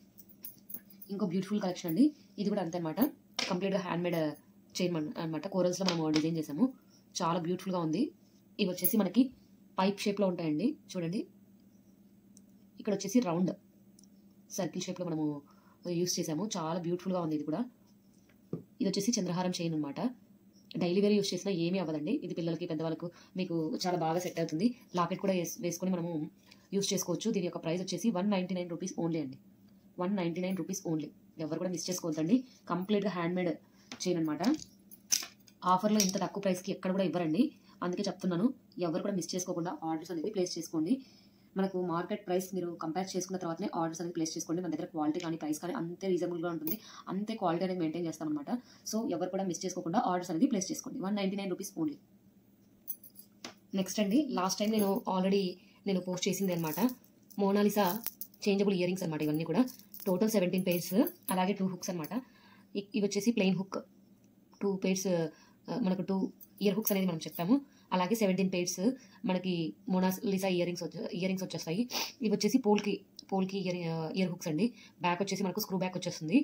ఇంకో బ్యూటిఫుల్ కలెక్షన్ అండి. ఇది కూడా అంతే అనమాట. కంప్లీట్గా హ్యాండ్మేడ్ చైన్ అనమాట. కోరల్స్లో మనం డిజైన్ చేసాము. చాలా బ్యూటిఫుల్గా ఉంది. ఇవి వచ్చేసి మనకి పైప్ షేప్లో ఉంటాయండి. చూడండి, ఇక్కడ వచ్చేసి రౌండ్ సర్కిల్ షేప్లో మనము యూస్ చేసాము. చాలా బ్యూటిఫుల్గా ఉంది. ఇది కూడా ఇది వచ్చేసి చంద్రహారం చైన్ అనమాట. డైలీ వేర్ యూస్ చేసినా ఏమీ అవ్వదండి. ఇది పిల్లలకి పెద్దవాళ్ళకు మీకు చాలా బాగా సెట్ అవుతుంది. లాకెట్ కూడా వేసుకొని మనము యూస్ చేసుకోవచ్చు. దీని యొక్క ప్రైస్ వచ్చేసి 199 రూపీస్ ఓన్లీ అండి. 199 రూపీస్ ఓన్లీ. ఎవరు కూడా మిస్ చేసుకోవద్దండి. కంప్లీట్గా హ్యాండ్మేడ్ చైన్ అనమాట. ఆఫర్లో ఇంత తక్కువ ప్రైస్కి ఎక్కడ కూడా ఇవ్వరండి. అందుకే చెప్తున్నాను, ఎవరు కూడా మిస్ చేసుకోకుండా ఆర్డర్స్ అనేది ప్లేస్ చేసుకోండి. మనకు మార్కెట్ ప్రైస్ మీరు కంపేర్ చేసుకున్న తర్వాతనే ఆర్డర్స్ అనేది ప్లేస్ చేసుకోండి. మన దగ్గర క్వాలిటీ కానీ ప్రైస్ కానీ అంతే రీజనబుల్గా ఉంటుంది. అంతే క్వాలిటీ అనేది మెయింటైన్ చేస్తామన్నమాట. సో ఎవరు కూడా మిస్ చేసుకోకుండా ఆర్డర్స్ అనేది ప్లేస్ చేసుకోండి. 199 రూపీస్ ఓన్లీ. నెక్స్ట్ అండి, లాస్ట్ టైం నేను పోస్ట్ చేసింది అనమాట మోనాలిసా చేంజబుల్ ఇయర్ రింగ్స్ అనమాట. ఇవన్నీ కూడా టోటల్ 17 పెయిర్స్, అలాగే 2 హుక్స్ అనమాట. ఇవి వచ్చేసి ప్లెయిన్ హుక్ 2 పెయిర్స్, మనకు 2 ఇయర్ హుక్స్ అనేది మనం చెప్పాము. అలాగే 17 పెయిర్స్ మనకి మోనాలిసా ఇయర్ రింగ్స్ వచ్చేస్తాయి. ఇవి వచ్చేసి పోల్కి ఇయర్ హుక్స్ అండి. బ్యాక్ వచ్చేసి మనకు స్క్రూ బ్యాక్ వచ్చేస్తుంది.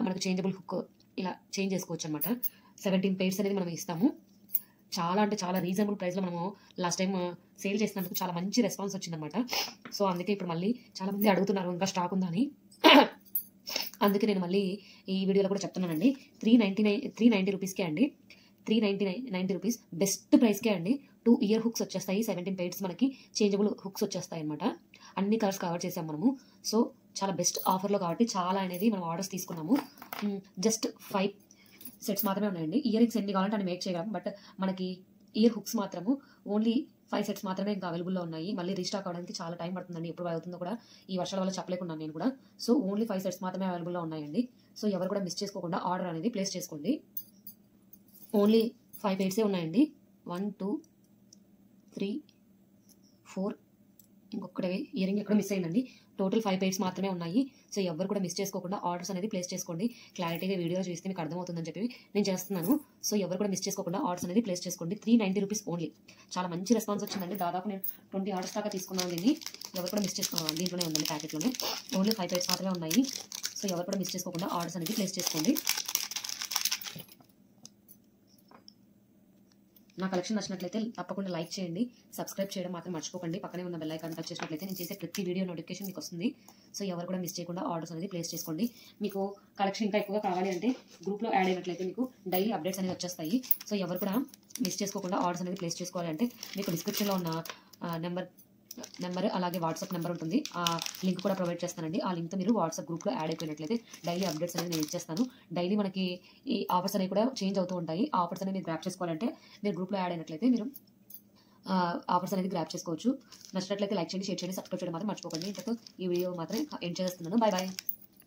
మనకు చేంజబుల్ హుక్ ఇలా చేంజ్ చేసుకోవచ్చు అనమాట. 17 పెయిర్స్ అనేది మనం ఇస్తాము. చాలా అంటే చాలా రీజనబుల్ ప్రైస్లో మనము లాస్ట్ టైం సేల్ చేసినందుకు చాలా మంచి రెస్పాన్స్ వచ్చిందనమాట. సో అందుకే ఇప్పుడు మళ్ళీ చాలా మంది అడుగుతున్నారు ఇంకా స్టాక్ ఉందని. అందుకే నేను మళ్ళీ ఈ వీడియోలో కూడా చెప్తున్నానండి. 390 రూపీస్కే అండి. 390 రూపీస్ బెస్ట్ ప్రైస్కే అండి. 2 ఇయర్ హుక్స్ వచ్చేస్తాయి. 17 పెయిర్స్ మనకి చేంజబుల్ హుక్స్ వచ్చేస్తాయి అనమాట. అన్ని కలర్స్ కవర్ చేసాం మనము. సో చాలా బెస్ట్ ఆఫర్లో కాబట్టి చాలా అనేది మనం ఆర్డర్స్ తీసుకున్నాము. జస్ట్ 5 సెట్స్ మాత్రమే ఉన్నాయండి. ఇయర్ రింగ్స్ ఎన్ని కావాలంటే అని మేక్ చేయగలం. బట్ మనకి ఇయర్ హుక్స్ మాత్రము ఓన్లీ 5 సెట్స్ మాత్రమే ఇంకా అవైలబుల్లో ఉన్నాయి. మళ్ళీ రీస్టాక్ అవడానికి చాలా టైం పడుతుందండి. ఎప్పుడు అవుతుందో కూడా ఈ వర్షాల వల్ల చెప్పలేకున్నాను నేను కూడా. సో ఓన్లీ 5 సెట్స్ మాత్రమే అవైలబుల్లో ఉన్నాయండి. సో ఎవరు కూడా మిస్ చేసుకోకుండా ఆర్డర్ అనేది ప్లేస్ చేసుకోండి. ఓన్లీ 5 పెయిర్సే ఉన్నాయండి. 1 2 3 4 ఇంకొకటి ఇయరింగ్ ఎక్కడ మిస్ అయిందండి. టోటల్ 5 పెయిర్స్ మాత్రమే ఉన్నాయి. సో ఎవరు కూడా మిస్ చేసుకోకుండా ఆర్డర్స్ అనేది ప్లేస్ చేసుకోండి. క్లారిటీగా వీడియో చూస్తే మీకు అర్థమవుతుందని చెప్పి నేను చేస్తున్నాను. సో ఎవరు కూడా మిస్ చేసుకోకుండా ఆర్డర్స్ అనేది ప్లేస్ చేసుకోండి. 390 రూపీస్ ఓన్లీ. చాలా మంచి రెస్పాన్స్ వచ్చిందండి. దాదాపు నేను 20 ఆర్డర్స్ దాకా తీసుకున్నాను దీన్ని. ఎవరు కూడా మిస్ చేసుకోవాలి. దీంట్లోనే ఉందండి, ప్యాకెట్లోనే. ఓన్లీ 5 పెయిర్స్ మాత్రమే ఉన్నాయి. సో ఎవరు కూడా మిస్ చేసుకోకుండా ఆర్డర్స్ అనేది ప్లేస్ చేసుకోండి. నా కలెక్షన్ నచ్చినట్లయితే తప్పకుండా లైక్ చేయండి. సబ్స్క్రైబ్ చేయడం మాత్రం మర్చిపోకండి. పక్కనే ఉన్న బెల్ ఐకాన్ టచ్ చేసినట్లయితే నేను చేసే ప్రతి వీడియో నోటిఫికేషన్ మీకు వస్తుంది. సో ఎవరు కూడా మిస్ చేయకుండా ఆర్డర్స్ అనేది ప్లేస్ చేసుకోండి. మీకు కలెక్షన్ ఇంకా ఎక్కువగా కావాలి అంటే గ్రూప్లో యాడ్ అయినట్లయితే మీకు డైలీ అప్డేట్స్ అనేవి వచ్చేస్తాయి. సో ఎవరు కూడా మిస్ చేసుకోకుండా ఆర్డర్స్ అనేది ప్లేస్ చేసుకోవాలి అంటే మీకు డిస్క్రిప్షన్లో ఉన్న నెంబర్ అలాగే వాట్సాప్ నెంబర్ ఉంటుంది. ఆ లింక్ కూడా ప్రొవైడ్ చేస్తానండి. ఆ లింక్తో మీరు వాట్సాప్ గ్రూప్లో యాడ్ అయిపోయినట్లయితే డైలీ అప్డేట్స్ అనేది నేను ఇచ్చేస్తాను. డైలీ మనకి ఈ ఆఫర్స్ అనేవి కూడా చేంజ్ అవుతూ ఉంటాయి. ఆ ఆఫర్స్ అనేది మీరు గ్రాప్ చేసుకోవాలంటే మీరు గ్రూప్లో యాడ్ అయినట్లయితే మీరు ఆఫర్స్ అనేది గ్రాప్ చేసుకోవచ్చు. నచ్చినట్లయితే లైక్ చేయండి, షేర్ చేయండి, సబ్స్క్రైబ్ చేయడం మాత్రం మర్చిపోకండి. ఇంతకు ఈ వీడియో మాత్రం ఎండ్ చేస్తున్నాను. Bye bye.